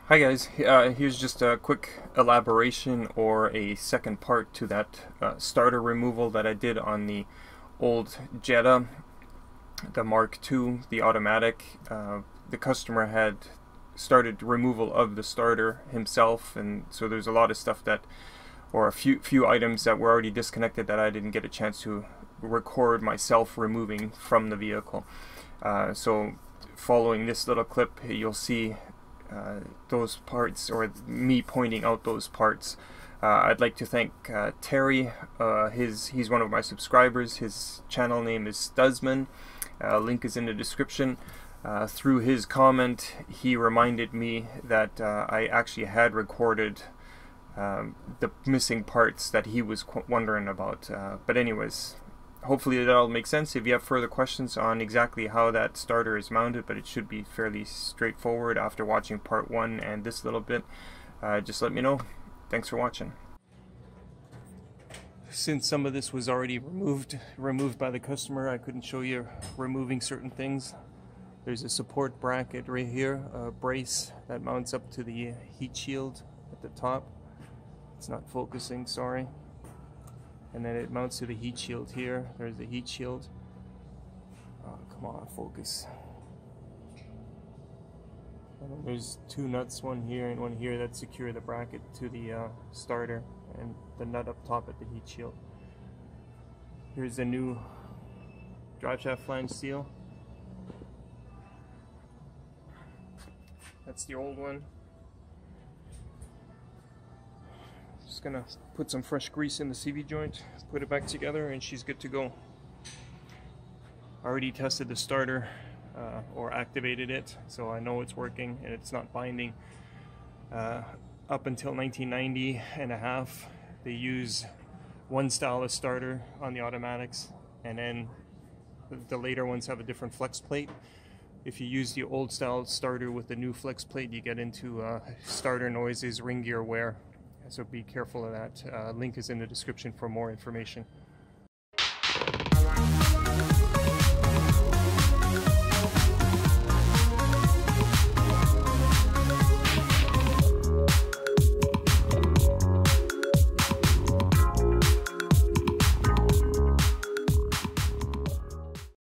Hi guys, here's just a quick elaboration or a second part to that starter removal that I did on the old Jetta, the Mark II, the automatic. The customer had started removal of the starter himself, and so there's a lot of stuff that, or a few items that were already disconnected that I didn't get a chance to record myself removing from the vehicle. So following this little clip, you'll see those parts, or me pointing out those parts. I'd like to thank Terry. He's one of my subscribers. His channel name is Stuzman. Link is in the description. Through his comment, he reminded me that I actually had recorded the missing parts that he was wondering about. But anyways, hopefully that'll make sense. If you have further questions on exactly how that starter is mounted, but it should be fairly straightforward after watching part 1 and this little bit, just let me know. Thanks for watching. Since some of this was already removed by the customer, I couldn't show you removing certain things. There's a support bracket right here, a brace that mounts up to the heat shield at the top. It's not focusing, sorry. And then it mounts to the heat shield here. There's the heat shield. Oh, come on, focus. And then there's two nuts, one here and one here, that secure the bracket to the starter, and the nut up top at the heat shield. Here's the new driveshaft flange seal. That's the old one. Just gonna put some fresh grease in the CV joint, put it back together, and she's good to go. I already tested the starter or activated it, so I know it's working and it's not binding. Up until 1990 and a half, they use one style of starter on the automatics, and then the later ones have a different flex plate. If you use the old style starter with the new flex plate, you get into starter noises, ring gear wear. So be careful of that. Link is in the description for more information.